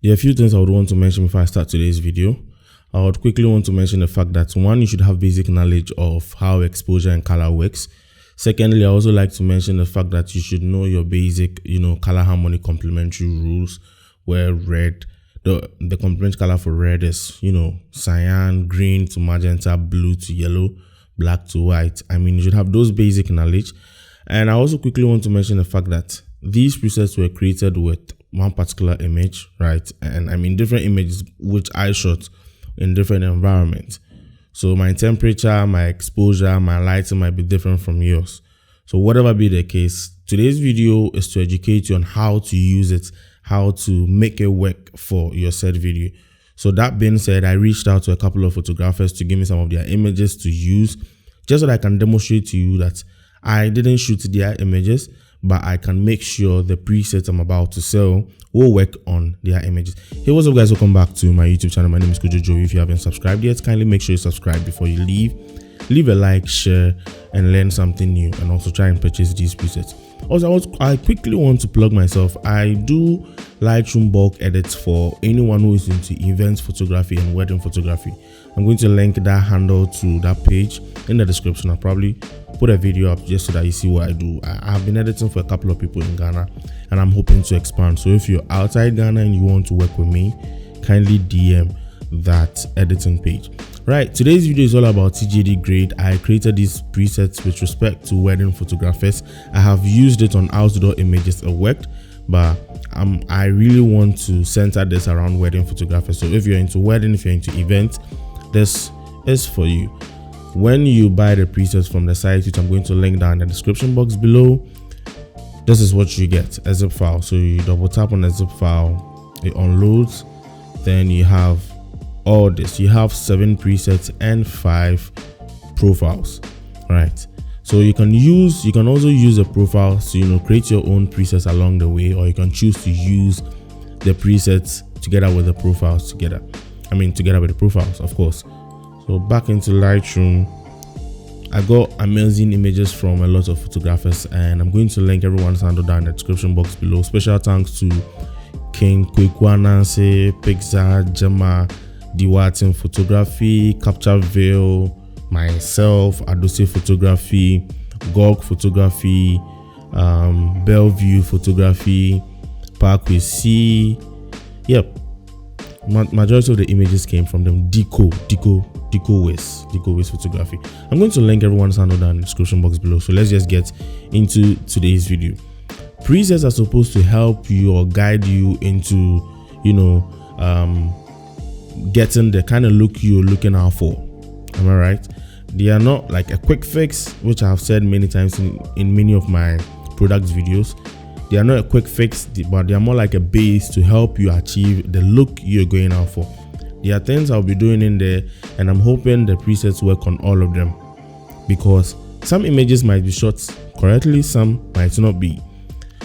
There are a few things I would want to mention before I start today's video. I would quickly want to mention the fact that one, you should have basic knowledge of how exposure and color works. Secondly, I also like to mention the fact that you should know your basic, color harmony complementary rules, where red, the complementary color for red is, cyan, green to magenta, blue to yellow, black to white. You should have those basic knowledge. And I also quickly want to mention the fact that these presets were created with one particular image, right? And different images which I shot in different environments. So my temperature, my exposure, my lighting might be different from yours. So whatever be the case, today's video is to educate you on how to use it, how to make it work for your said video. So that being said, I reached out to a couple of photographers to give me some of their images to use, just so that I can demonstrate to you that I didn't shoot their images, but I can make sure the presets I'm about to sell will work on their images. Hey, what's up guys, welcome back to my YouTube channel. My name is Tjdwg. If you haven't subscribed yet, kindly make sure you subscribe before you leave a like, share, and learn something new, and also try and purchase these presets. Also, I quickly want to plug myself. I do Lightroom bulk edits for anyone who is into events photography and wedding photography. I'm going to link that handle to that page in the description. I'll probably put a video up just so that you see what I do. I've been editing for a couple of people in Ghana, and I'm hoping to expand. So if you're outside Ghana and you want to work with me, kindly DM that editing page. Right, today's video is all about Tjdwg. I created these presets with respect to wedding photographers. I have used it on outdoor images, it worked, but I really want to center this around wedding photographers. So if you're into wedding, if you're into events, this is for you. When you buy the presets from the site, which I'm going to link down in the description box below, this is what you get, a zip file. So you double tap on the zip file, it unloads, then you have all this. You have 7 presets and 5 profiles, right? So you can also use the profiles to create your own presets along the way, or you can choose to use the presets together with the profiles together with the profiles, of course. So back into Lightroom, I got amazing images from a lot of photographers, and I'm going to link everyone's handle down in the description box below. Special thanks to King Kwekwananse, Pixar, Gemma, Diwatin Photography, Captureville, myself, Adose Photography, Gog Photography, Bellevue Photography, Parkway C. Yep, majority of the images came from them. Deco West Photography. I'm going to link everyone's handle down in the description box below. So let's just get into today's video. Presets are supposed to help you or guide you into, getting the kind of look you're looking out for. Am I right? They are not like a quick fix, which I have said many times in many of my product videos. They are not a quick fix, but they are more like a base to help you achieve the look you're going out for. There are things I'll be doing in there, and I'm hoping the presets work on all of them, because some images might be shot correctly, some might not be.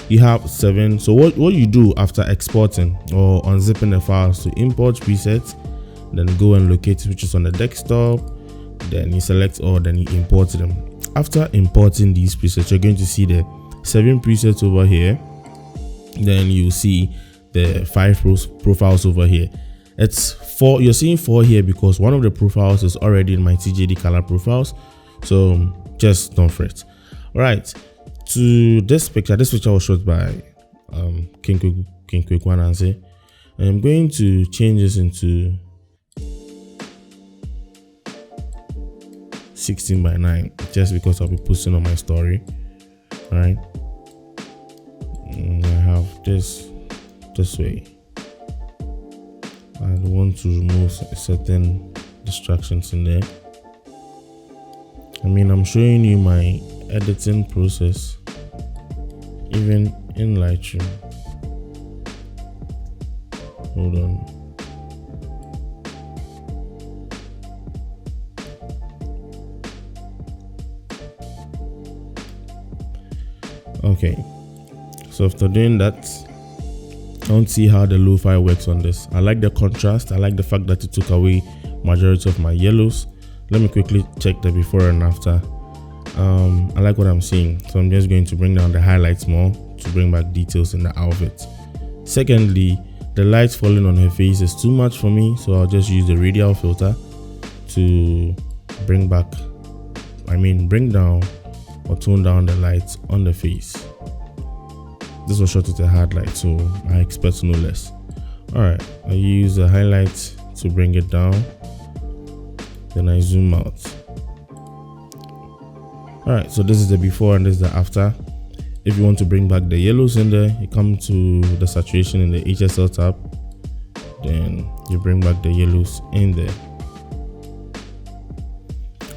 You have 7. So what you do after exporting or unzipping the files, to import presets, then go and locate it, which is on the desktop, then you select all, then you import them. After importing these presets, you're going to see the 7 presets over here, then you see the 5 profiles over here. It's 4. You're seeing 4 here because one of the profiles is already in my Tjdwg color profiles, so just don't fret. All right, to this picture was shot by King Kwekwananse. I'm going to change this into 16:9 just because I'll be posting on my story. All right, I have this way. I want to remove certain distractions in there. I'm showing you my editing process even in Lightroom. Hold on. Okay, so after doing that, I want to see how the lo-fi works on this. I like the contrast. I like the fact that it took away majority of my yellows. Let me quickly check the before and after. I like what I'm seeing, so I'm just going to bring down the highlights more to bring back details in the outfit. Secondly, the light falling on her face is too much for me, so I'll just use the radial filter to bring down or tone down the light on the face. This was shot with a hard light, so I expect no less. Alright, I use a highlight to bring it down, then I zoom out. Alright, so this is the before and this is the after. If you want to bring back the yellows in there, you come to the saturation in the HSL tab, then you bring back the yellows in there.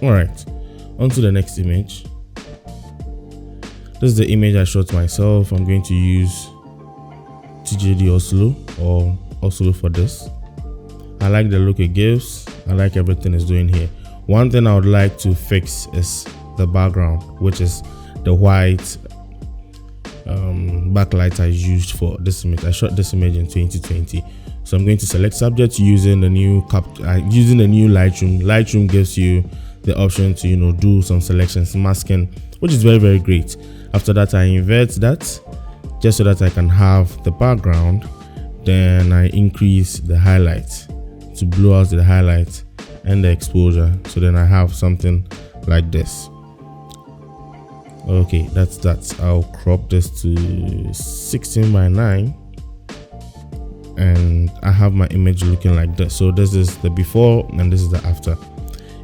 Alright, on to the next image. This is the image I shot myself. I'm going to use Tjdwg Oslo for this. I like the look it gives. I like everything it's doing here. One thing I would like to fix is the background, which is the white backlight I used for this image. I shot this image in 2020, so I'm going to select subject using the new Lightroom. Lightroom gives you the option to do some selections, masking, which is very, very great. After that, I invert that just so that I can have the background. Then I increase the highlight to blow out the highlight and the exposure, so then I have something like this. Okay, that's that. I'll crop this to 16:9 and I have my image looking like this. So this is the before and this is the after.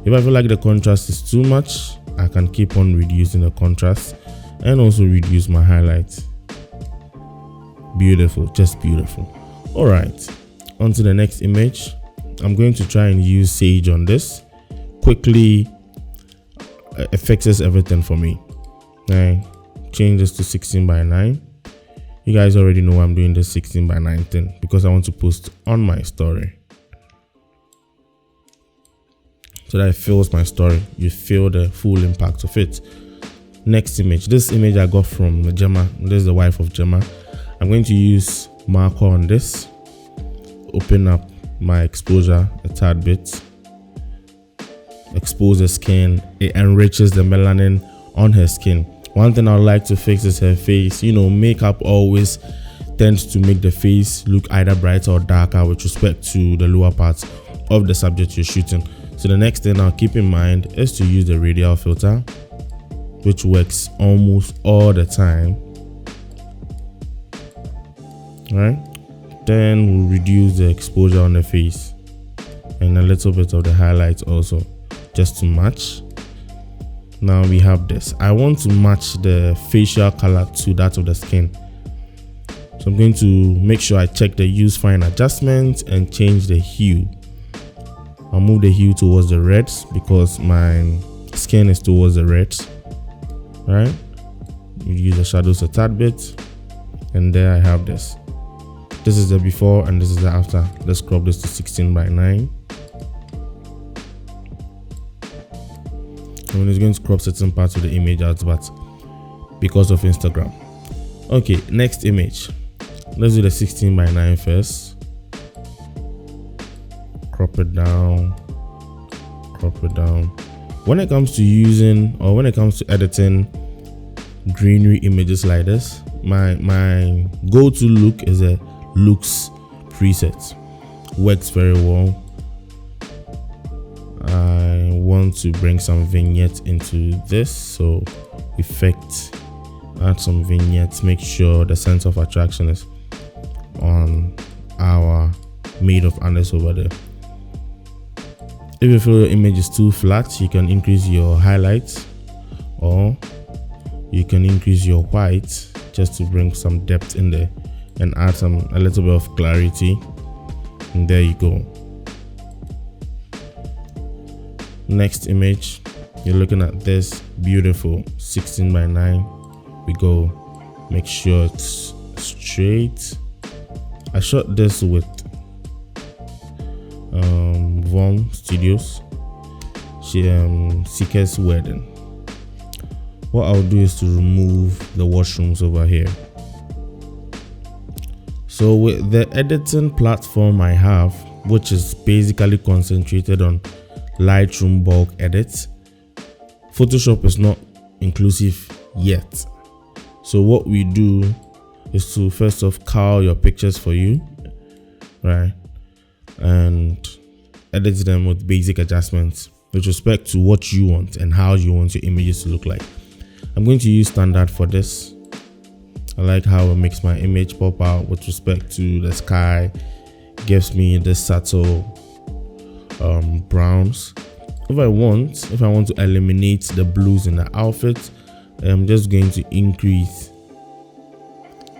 If I feel like the contrast is too much, I can keep on reducing the contrast and also reduce my highlights. Beautiful, just beautiful. All right, on to the next image. I'm going to try and use Sage on this. Quickly, it fixes everything for me. I change this to 16:9. You guys already know I'm doing this 16:9 thing because I want to post on my story, so that it fills my story. You feel the full impact of it. Next image. This image I got from Gemma. This is the wife of Gemma. I'm going to use marker on this. Open up my exposure a tad bit. Expose the skin. It enriches the melanin on her skin. One thing I would like to fix is her face. Makeup always tends to make the face look either brighter or darker with respect to the lower parts of the subject you're shooting. So the next thing I'll keep in mind is to use the radial filter, which works almost all the time. Right? Then we'll reduce the exposure on the face and a little bit of the highlights also, just to match. Now we have this. I want to match the facial color to that of the skin. So I'm going to make sure I check the use fine adjustment and change the hue. I'll move the hue towards the reds because my skin is towards the reds. Right? You use the shadows a tad bit, and there I have this. This is the before and this is the after. Let's crop this to 16:9. And it's going to crop certain parts of the image out, but because of Instagram. Okay, next image. Let's do the 16:9 first. Crop it down. Crop it down. When it comes to editing greenery images like this, my go-to look is a looks preset. Works very well. I want to bring some vignettes into this, so effect, add some vignettes, make sure the center of attraction is on our maid of Anders over there. If you feel your image is too flat, you can increase your highlights or you can increase your white just to bring some depth in there and add a little bit of clarity, and there you go. Next image, you're looking at this beautiful 16:9. We go, make sure it's straight. I shot this with Vom Studios, Seeker's Wedding. What I'll do is to remove the washrooms over here. So with the editing platform I have, which is basically concentrated on Lightroom bulk edits, Photoshop is not inclusive yet. So what we do is to first off cull your pictures for you, right? And edit them with basic adjustments with respect to what you want and how you want your images to look like. I'm going to use standard for this. I like how it makes my image pop out with respect to the sky. Gives me this subtle browns. If I want to eliminate the blues in the outfit, I'm just going to increase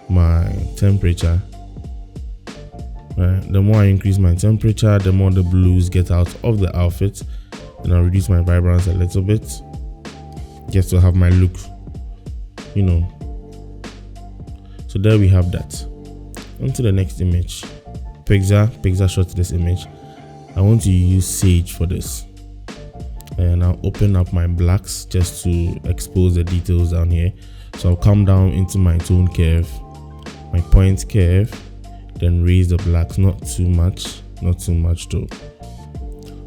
my temperature. Right. The more I increase my temperature, the more the blues get out of the outfit, and I'll reduce my vibrance a little bit just to have my look, you know. So there we have that. On to the next image. Pixar shot this image. I want to use Sage for this, and I'll open up my blacks just to expose the details down here. So I'll come down into my tone curve, my point curve, then raise the blacks, not too much though.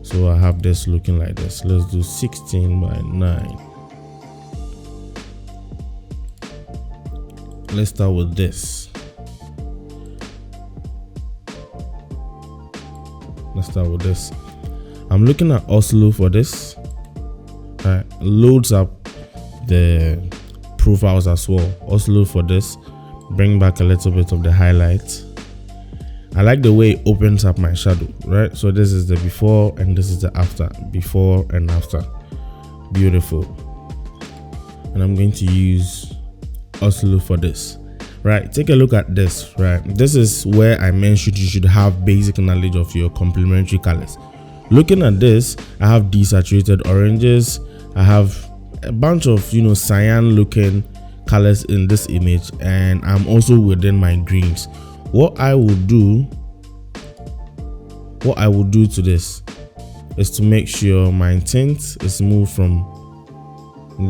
So I have this looking like this. Let's do 16 by 9. Let's start with this. I'm looking at Oslo for this. Right, loads up the profiles as well. Oslo for this, bring back a little bit of the highlights. I like the way it opens up my shadow, right? So this is the before and this is the after. Before and after. Beautiful. And I'm going to use Oslo for this. Right, take a look at this. Right, this is where I mentioned you should have basic knowledge of your complementary colors. Looking at this, I have desaturated oranges. I have a bunch of cyan looking colors in this image, and I'm also within my greens. What I will do to this is to make sure my tint is moved from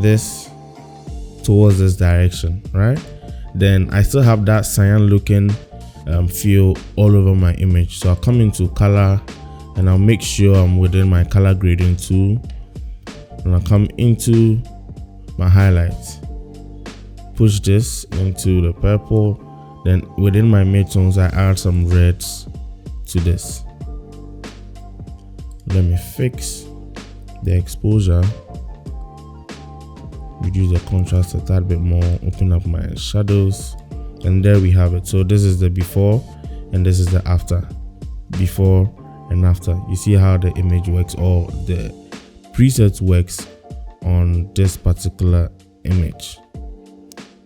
this towards this direction, right? Then I still have that cyan looking feel all over my image. So I'll come into color and I'll make sure I'm within my color grading tool, and I'll come into my highlights, push this into the purple. Then within my midtones, I add some reds to this. Let me fix the exposure, reduce the contrast a tad bit more, open up my shadows, and there we have it. So this is the before and this is the after. Before and after. You see how the image works, or the preset works on this particular image.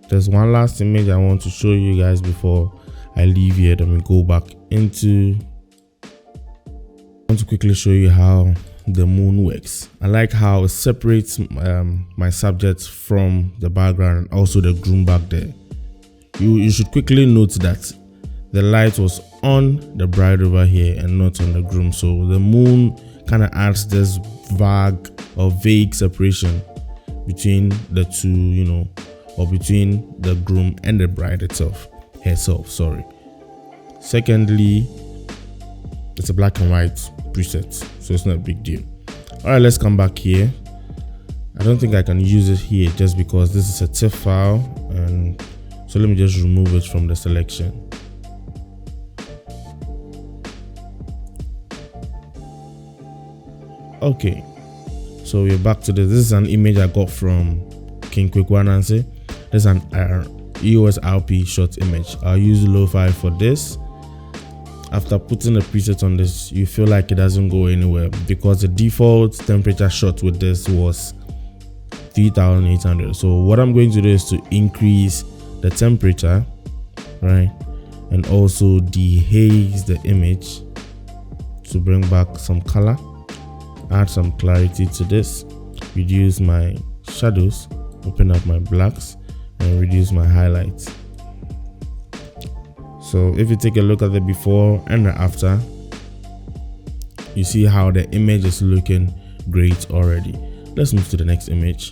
There's one last image I want to show you guys before I leave here. Then we go back into. I want to quickly show you how the moon works. I like how it separates my subject from the background and also the groom back there. You should quickly note that the light was on the bride over here and not on the groom. So the moon kind of adds this vague separation between the two, or between the groom and the bride herself. Secondly, it's a black and white preset, so it's not a big deal. All right, let's come back here. I don't think I can use it here just because this is a TIFF file, and so let me just remove it from the selection. Okay, so we're back to this. This is an image I got from King Kwekwanansi. This is an EOS RP shot image. I'll use lo-fi for this. After putting a preset on this, you feel like it doesn't go anywhere because the default temperature shot with this was 3800. So what I'm going to do is to increase the temperature, right, and also dehaze the image to bring back some color, add some clarity to this, reduce my shadows, open up my blacks, and reduce my highlights. So if you take a look at the before and the after, you see how the image is looking great already. Let's move to the next image.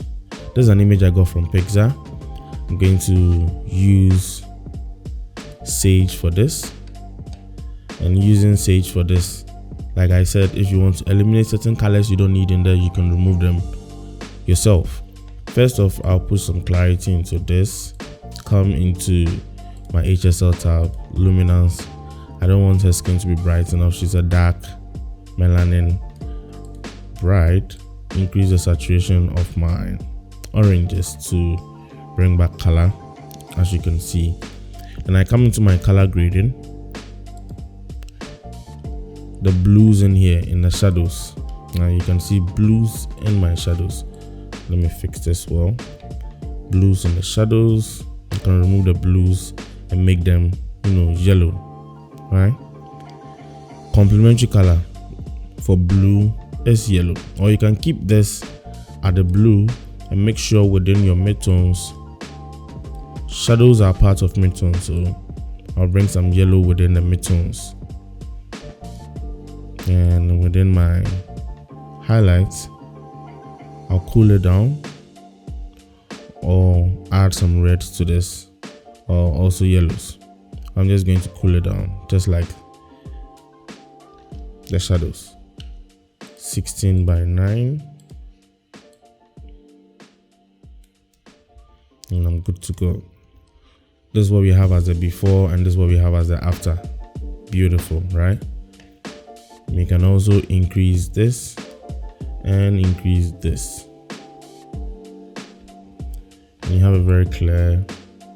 This is an image I got from Pixar. I'm going to use Sage for this. And using Sage for this, like I said, if you want to eliminate certain colors you don't need in there, you can remove them yourself. First off, I'll put some clarity into this, come into my HSL tab, luminance, I don't want her skin to be bright enough. She's a dark melanin bride. Increase the saturation of my oranges to bring back color, as you can see. And I come into my color grading, the blues in here in the shadows. Now you can see blues in my shadows. Let me fix this well. Blues in the shadows. You can remove the blues and make them, yellow, right? Complementary color for blue is yellow, or you can keep this at the blue and make sure within your midtones, shadows are part of midtones, so I'll bring some yellow within the midtones, and within my highlights I'll cool it down or add some reds to this, or also yellows. I'm just going to cool it down, just like the shadows. 16:9, and I'm good to go. This is what we have as the before, and this is what we have as the after. Beautiful, right? We can also increase this and increase this, and you have a very clear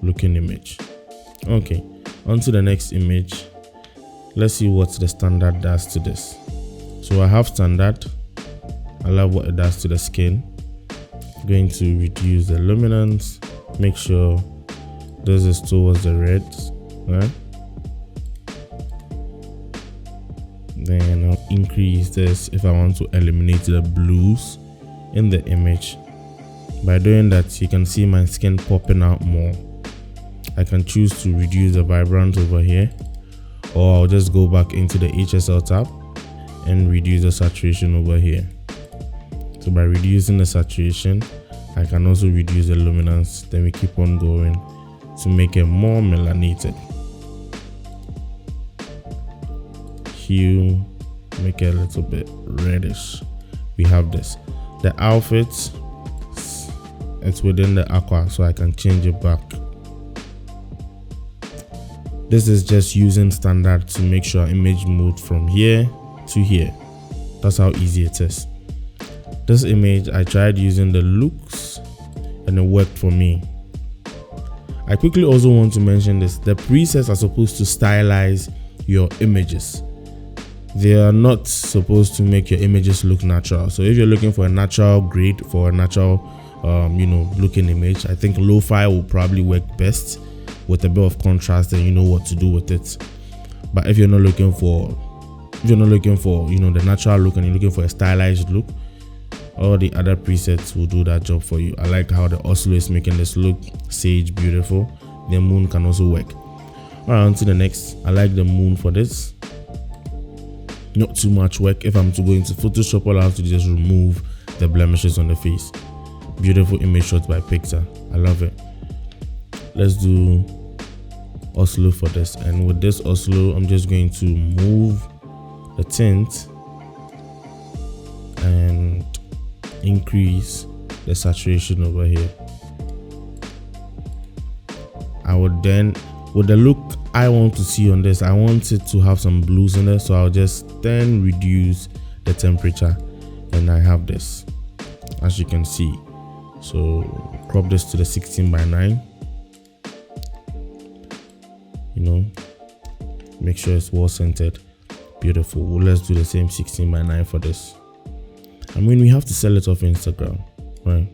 looking image. Okay, on to the next image. Let's see what the standard does to this. So I have standard. I love what it does to the skin. I'm going to reduce the luminance, make sure this is towards the reds, right? Then I'll increase this if I want to eliminate the blues in the image. By doing that, you can see my skin popping out more. I can choose to reduce the vibrance over here, or I'll just go back into the HSL tab and reduce the saturation over here. So by reducing the saturation, I can also reduce the luminance. Then we keep on going to make it more melanated. Hue, make it a little bit reddish. We have this. The outfit, it's within the aqua, so I can change it back. This is just using standard to make sure image moved from here to here. That's how easy it is. This image, I tried using the looks and it worked for me. I quickly also want to mention this. The presets are supposed to stylize your images. They are not supposed to make your images look natural. So if you're looking for a natural grade, for a natural looking image, I think lo-fi will probably work best with a bit of contrast, and you know what to do with it. But if you're not looking for the natural look and you're looking for a stylized look, all the other presets will do that job for you. I like how the Oslo is making this look sage beautiful. The moon can also work. Alright, on to the next. I like the moon for this. Not too much work. If I'm to go into Photoshop, all I have to do is just remove the blemishes on the face. Beautiful image shot by Pixar. I love it. Let's do Oslo for this, and with this Oslo, I'm just going to move the tint and increase the saturation over here. I would then, with the look I want to see on this, I want it to have some blues in there, so I'll just then reduce the temperature, and I have this, as you can see. So crop this to the 16:9. Make sure it's well centered. Beautiful. Well, let's do the same 16:9 for this. I mean, we have to sell it off Instagram, right?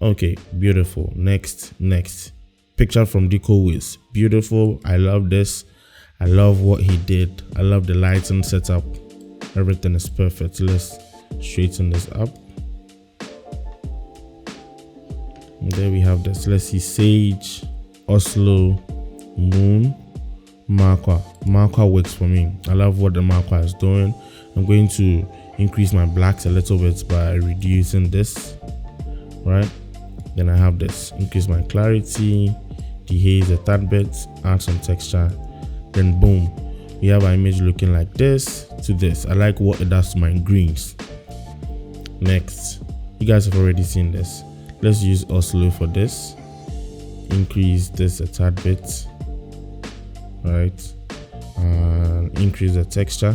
Okay, beautiful. Next. Picture from Deco Wiz. Beautiful. I love this. I love what he did. I love the lighting setup. Everything is perfect. Let's straighten this up. And there we have this. Let's see, Sage, Oslo, Moon, Marquar. Marquar works for me. I love what the Marquar is doing. I'm going to increase my blacks a little bit by reducing this, right? Then I have this. Increase my clarity, dehaze a tad bit, add some texture. Then boom, we have our image looking like this to this. I like what it does to my greens. Next, you guys have already seen this. Let's use Oslo for this. Increase this a tad bit, right? and increase the texture.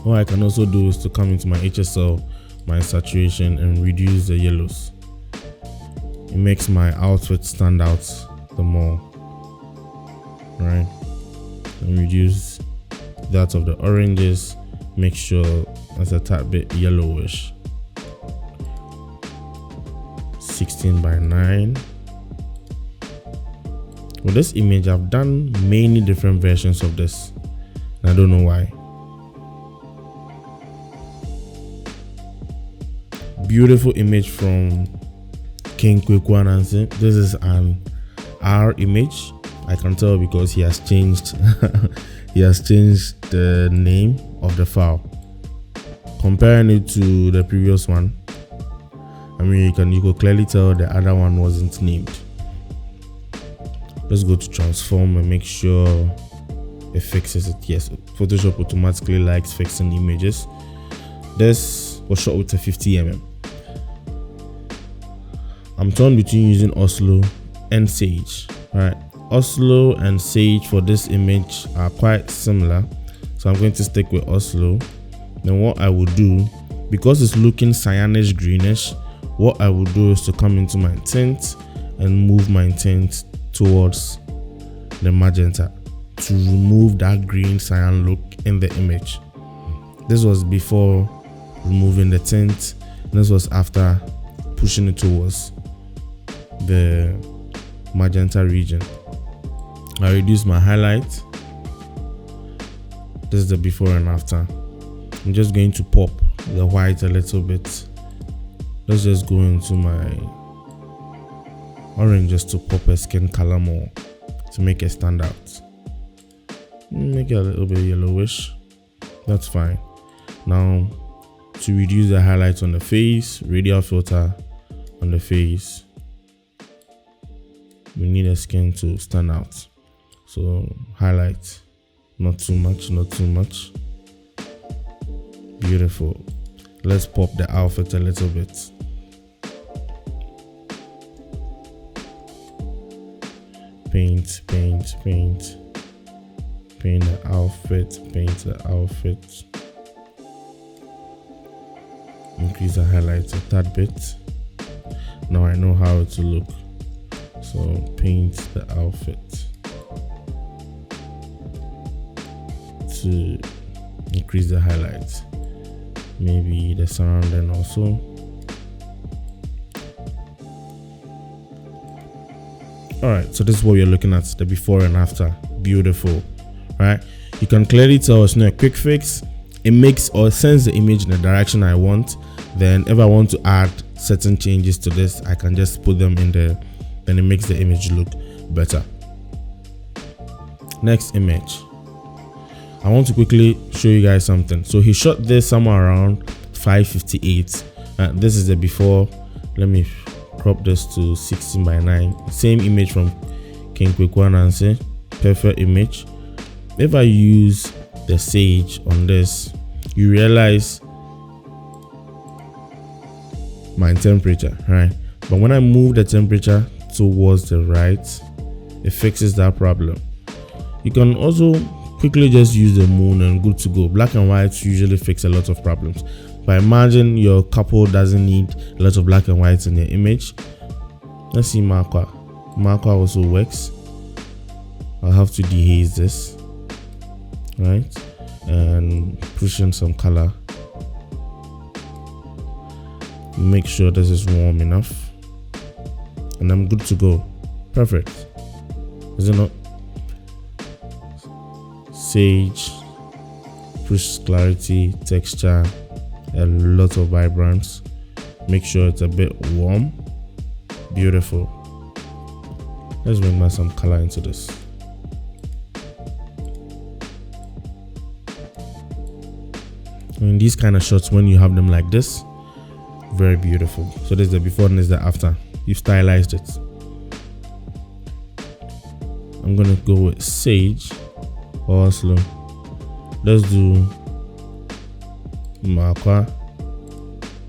What I can also do is to come into my HSL, my saturation, and reduce the yellows. It makes my outfit stand out the more, right? And reduce that of the oranges, make sure it's a tad bit yellowish. 16:9. With this image, I've done many different versions of this, and I don't know why. Beautiful image from King Kwekwanansi. This is an R image. I can tell because he has changed he has changed the name of the file. Comparing it to the previous one, I mean, you could clearly tell the other one wasn't named. Let's go to transform and make sure it fixes it. Yes, Photoshop automatically likes fixing images. This was shot with a 50mm. I'm torn between using Oslo and Sage. Right, Oslo and Sage for this image are quite similar, so I'm going to stick with Oslo. Then what I will do, because it's looking cyanish greenish, what I will do is to come into my tint and move my tint towards the magenta to remove that green cyan look in the image. This was before removing the tint, and this was after pushing it towards the magenta region. I reduce my highlight. This is the before and after. I'm just going to pop the white a little bit. Let's just go into my orange just to pop a skin color more to make it stand out. Make it a little bit yellowish. That's fine. Now, to reduce the highlights on the face, radial filter on the face. We need a skin to stand out. So highlight, not too much, not too much. Beautiful. Let's pop the outfit a little bit. Paint, paint, paint. Paint the outfit, paint the outfit. Increase the highlights a tad bit. Now I know how it will look. So paint the outfit to increase the highlights. Maybe the surrounding also. Alright, so this is what we're looking at, the before and after. Beautiful, right? You can clearly tell it's not a quick fix. It makes or sends the image in the direction I want. Then if I want to add certain changes to this, I can just put them in there. Then it makes the image look better. Next image. I want to quickly show you guys something. So he shot this somewhere around 5:58. This is the before. Let me crop this to 16:9. Same image from King Kwekwanansi. Perfect image. If I use the Sage on this, you realize my temperature, right? But when I move the temperature towards the right, it fixes that problem. You can also quickly just use the moon and good to go. Black and white usually fix a lot of problems, but imagine your couple doesn't need a lot of black and whites in their image. Let's see Marqua. Marqua also works. I'll have to dehaze this, right, and push in some color. Make sure this is warm enough, and I'm good to go. Perfect, is it not? Sage, push clarity, texture, a lot of vibrance. Make sure it's a bit warm. Beautiful. Let's bring back some color into this. And these kind of shots, when you have them like this, very beautiful. So there's the before and there's the after. You've stylized it. I'm gonna go with Sage or Oslo. Let's do Marqua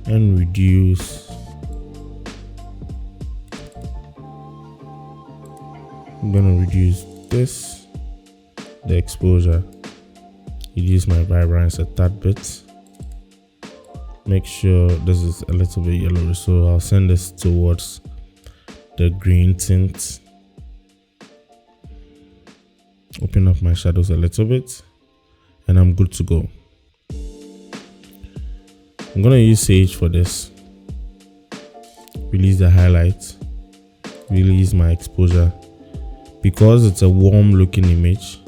and reduce. I'm gonna reduce this the exposure, reduce my vibrance a tad bit. Make sure this is a little bit yellow, so I'll send this towards the green tint. Open up my shadows a little bit, and I'm good to go. I'm gonna use Sage for this. Release the highlight, release my exposure. Because it's a warm looking image,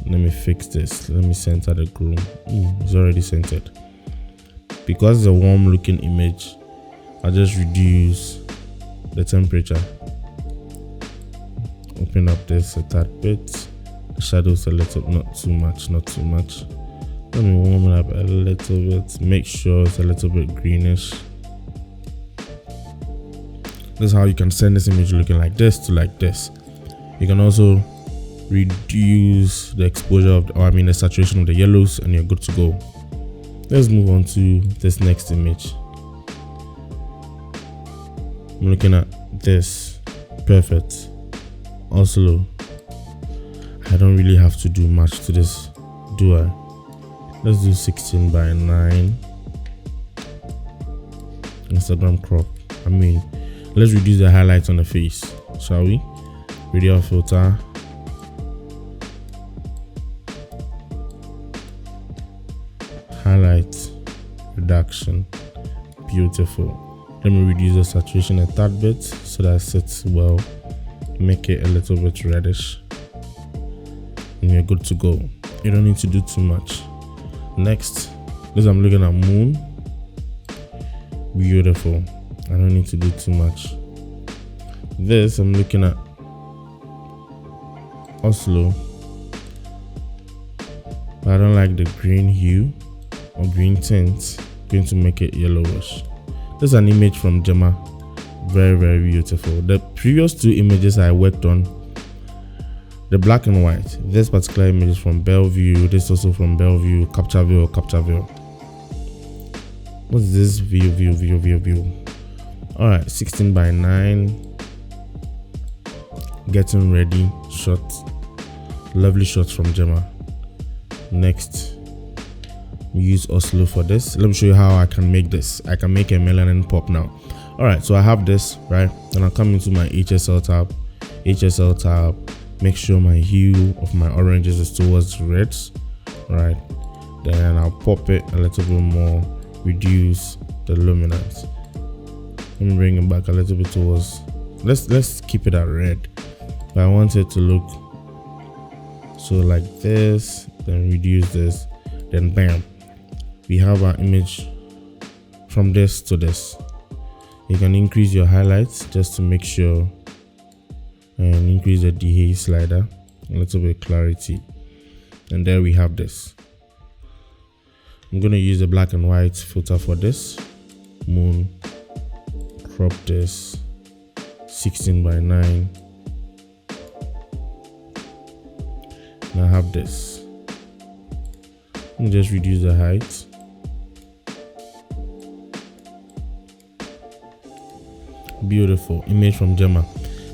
let me fix this. Let me center the groom. It's already centered. Because it's a warm looking image, I'll just reduce the temperature. Open up this a tad bit. The shadows a little, not too much. Let me warm it up a little bit. Make sure it's a little bit greenish. This is how you can send this image looking like this to like this. You can also reduce the exposure of, the saturation of the yellows, and you're good to go. Let's move on to this next image. I'm looking at this. Perfect. Also, I don't really have to do much to this, do I? Let's do 16:9 Instagram crop. Let's reduce the highlights on the face, shall we? Radial filter. Highlight reduction. Beautiful. Let me reduce the saturation a tad bit so that it sits well. Make it a little bit reddish, and you're good to go. You don't need to do too much. Next, this I'm looking at moon. Beautiful. I don't need to do too much. This I'm looking at Oslo. I don't like the green hue or green tint. Going to make it yellowish. This is an image from Gemma. Very, very beautiful. The previous two images I worked on, the black and white. This particular image is from Bellevue. This also from Bellevue. Captureville. What's this? View. All right, 16:9. Getting ready shots. Lovely shots from Gemma. Next, we use Oslo for this. Let me show you how I can make this. I can make a melanin pop now. All right, so I have this, right? Then I'll come into my HSL tab. Make sure my hue of my oranges is towards reds, right? Then I'll pop it a little bit more, reduce the luminance. Let me bring it back a little bit towards, let's keep it at red. But I want it to look so like this, then reduce this, then bam. We have our image from this to this. You can increase your highlights just to make sure, and increase the dehaze slider, a little bit of clarity, and there we have this. I'm going to use the black and white filter for this. Moon, crop this, 16:9, and I have this. Let me just reduce the height. Beautiful image from Gemma.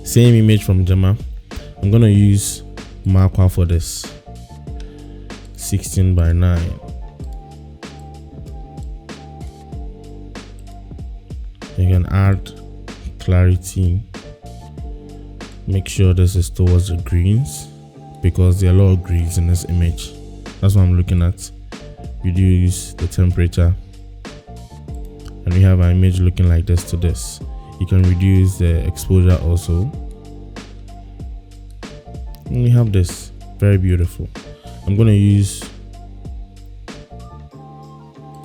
Same image from Gemma. I'm gonna use Marqua for this. 16:9. You can add clarity. Make sure this is towards the greens because there are a lot of greens in this image. That's what I'm looking at. Reduce the temperature, and we have our image looking like this to this. You can reduce the exposure also. And we have this. Very beautiful. I'm going to use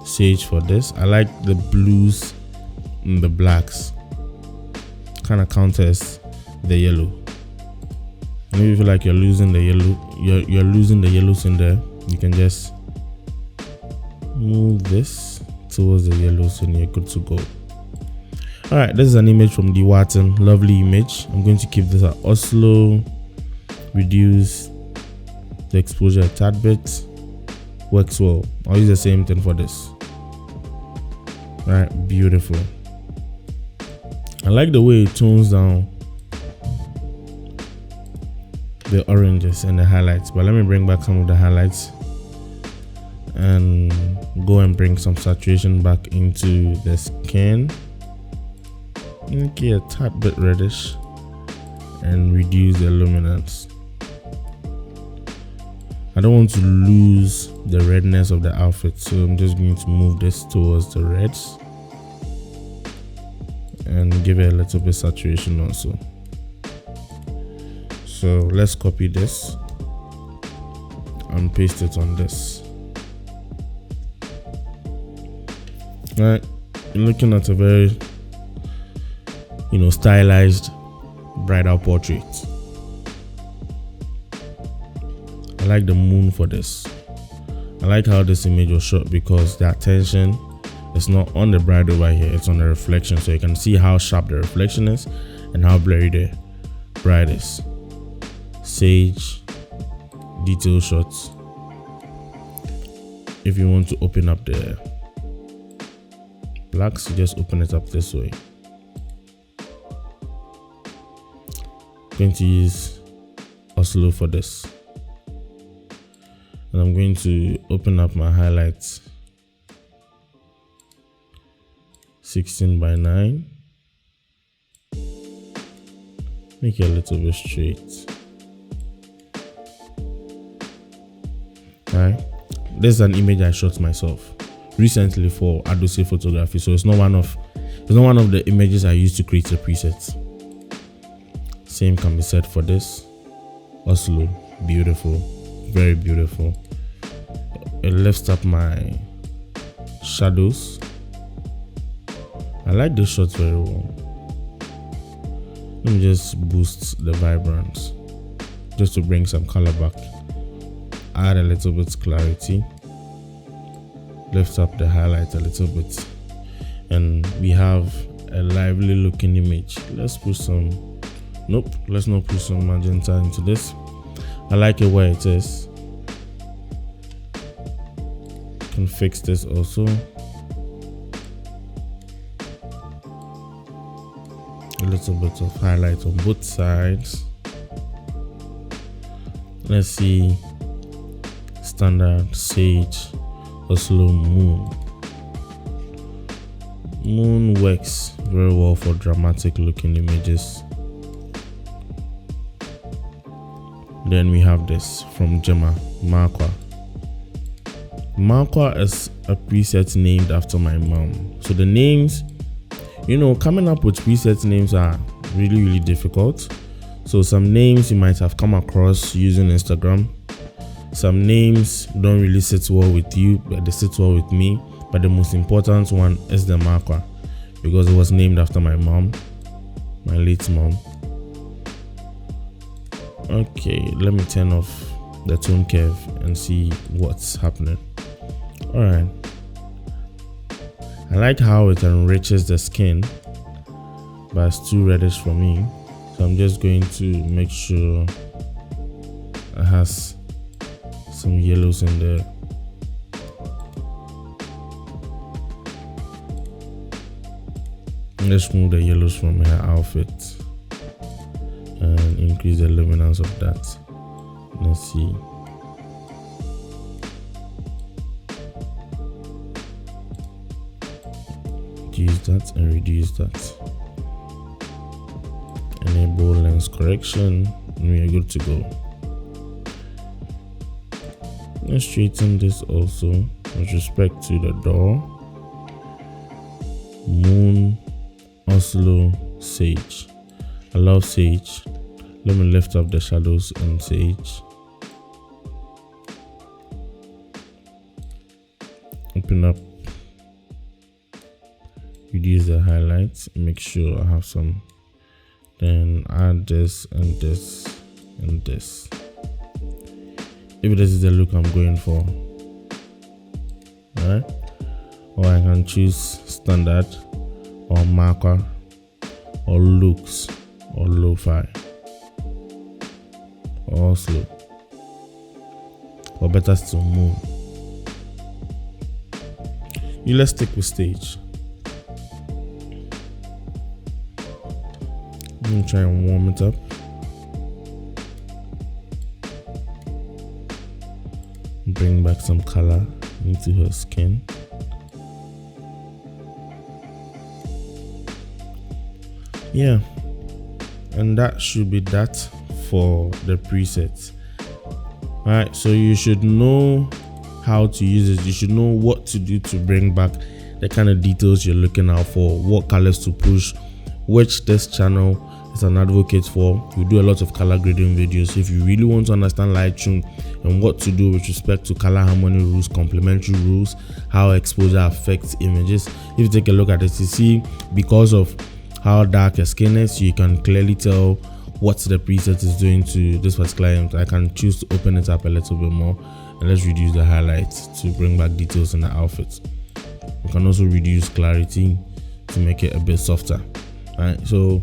Sage for this. I like the blues and the blacks. Kind of counters the yellow. And if you feel like you're losing the yellow, you're losing the yellows in there, you can just move this towards the yellows and you're good to go. All right, this is an image from Tjdwg. Lovely image. I'm going to keep this at Oslo. Reduce the exposure a tad bit. Works well. I'll use the same thing for this. All right, beautiful. I like the way it tones down the oranges and the highlights, but let me bring back some of the highlights and go and bring some saturation back into the skin. Okay, a tad bit reddish, and reduce the luminance. I don't want to lose the redness of the outfit, so I'm just going to move this towards the reds and give it a little bit saturation also. So let's copy this and paste it on this. Right, you're looking at a very, stylized bridal portrait. I like the moon for this. I like how this image was shot because the attention is not on the bride over here, it's on the reflection, so you can see how sharp the reflection is and how blurry the bride is. Sage detail shots. If you want to open up the blacks, you just open it up this way. I'm going to use Oslo for this, and I'm going to open up my highlights 16:9, make it a little bit straight. Right, this is an image I shot myself recently for Adobe photography, so it's not one of the images I used to create the presets. Same can be said for this. Oslo, beautiful, very beautiful. It lifts up my shadows. I like the shots very well. Let me just boost the vibrance just to bring some color back. Add a little bit clarity. Lift up the highlight a little bit, and we have a lively looking image. Let's put some, let's not put some magenta into this. I like it where it is. Can fix this also. A little bit of highlight on both sides. Let's see. Standard, sage, Oslo, moon. Moon works very well for dramatic looking images. Then we have this from Gemma, Marqua. Marqua is a preset named after my mom. So the names, coming up with preset names are really, really difficult. So some names you might have come across using Instagram. Some names don't really sit well with you, but they sit well with me. But the most important one is the Marqua, because it was named after my mom, my late mom. Okay, let me turn off the tone curve and see what's happening. Alright, I like how it enriches the skin, but it's too reddish for me, so I'm just going to make sure it has some yellows in there. Let's remove the yellows from her outfit and increase the luminance of that. Let's see. Reduce that and reduce that. Enable lens correction, and we are good to go. Let's straighten this also with respect to the door. Moon, Oslo, sage. I love sage. Let me lift up the shadows in sage. Open up. Reduce the highlights. Make sure I have some. Then add this and this and this. If this is the look I'm going for, alright, or I can choose standard or Marqua or looks or lo-fi or slow, or better still moon. Let's stick with stage. Let me try and warm it up. bring back some color into her skin. Yeah, and that should be that for the presets. Alright, so you should know how to use it. You should know what to do to bring back the kind of details you're looking out for, what colors to push, which this channel is an advocate for. We do a lot of color grading videos. If you really want to understand Lightroom and what to do with respect to color harmony rules, complementary rules, how exposure affects images, if you take a look at it, you see because of how dark your skin is, you can clearly tell what the preset is doing to this particular image. I can choose to open it up a little bit more, and let's reduce the highlights to bring back details in the outfit. You can also reduce clarity to make it a bit softer. Alright, so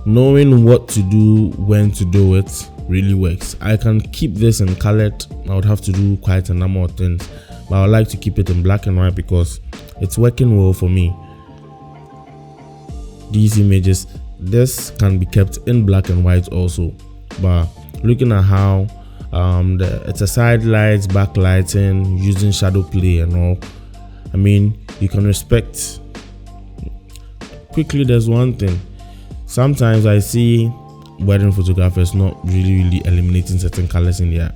knowing what to do, when to do it, really works. I can keep this in colored. I would have to do quite a number of things, but I would like to keep it in black and white because it's working well for me. These images, this can be kept in black and white also, but looking at how it's a side lights, backlighting, using shadow play and all, I mean, you can respect. Quickly, there's one thing. Sometimes I see wedding photographers not really eliminating certain colors in their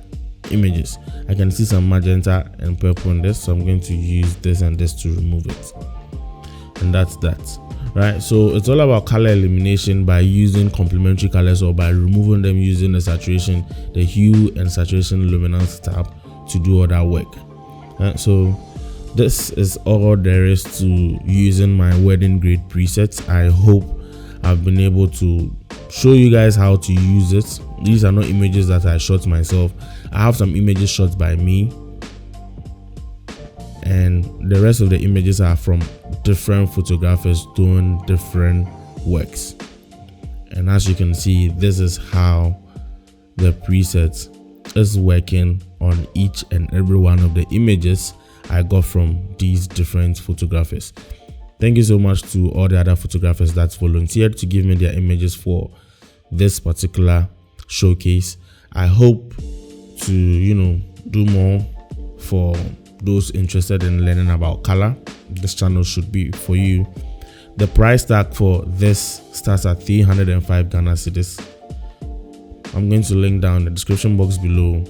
images. I can see some magenta and purple in this, so I'm going to use this and this to remove it, and that's that. Right, so it's all about color elimination by using complementary colors or by removing them using the saturation, the hue and saturation luminance tab to do all that work. Right, so this is all there is to using my wedding grade presets. I hope I've been able to show you guys how to use it. These are not images that I shot myself. I have some images shot by me, and the rest of the images are from different photographers doing different works. And as you can see, this is how the preset is working on each and every one of the images I got from these different photographers. Thank you so much to all the other photographers that volunteered to give me their images for this particular showcase. I hope to do more for those interested in learning about color. This channel should be for you. The price tag for this starts at 305 Ghana cedis. I'm going to link down in the description box below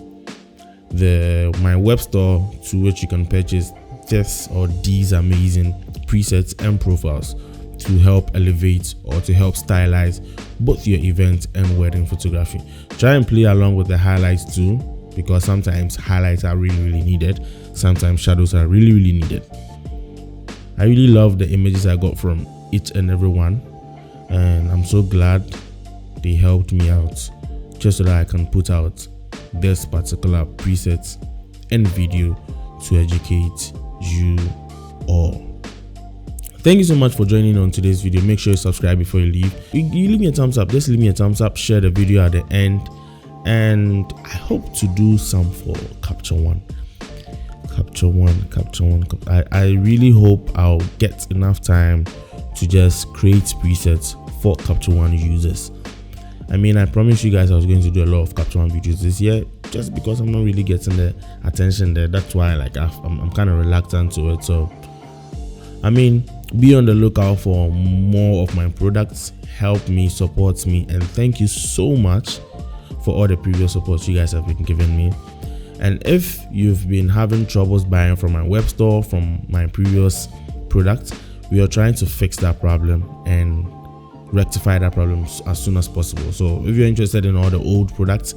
my web store to which you can purchase this or these amazing presets and profiles to help elevate or to help stylize both your event and wedding photography. Try and play along with the highlights too, because sometimes highlights are really needed. Sometimes shadows are really needed. I really love the images I got from each and every one, and I'm so glad they helped me out just so that I can put out this particular preset and video to educate you all. Thank you so much for joining on today's video. Make sure you subscribe before you leave. You leave me a thumbs up. Just leave me a thumbs up, share the video at the end, and I hope to do some for Capture One. I really hope I'll get enough time to just create presets for Capture One users. I mean, I promised you guys I was going to do a lot of Capture One videos this year, just because I'm not really getting the attention there. That's why I'm kind of reluctant to it. So I mean, be on the lookout for more of my products. Help me, support me, and thank you so much for all the previous support you guys have been giving me. And if you've been having troubles buying from my web store, from my previous products, we are trying to fix that problem and rectify that problem as soon as possible. So if you're interested in all the old products,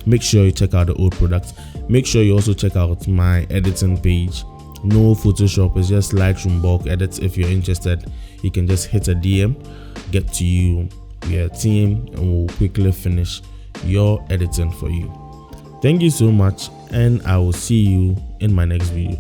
make sure you check out the old products. Make sure you also check out my editing page. No Photoshop, it's just Lightroom bulk edits. If you're interested, you can just hit a DM, get to you, we are a team, and we'll quickly finish your editing for you. Thank you so much, and I will see you in my next video.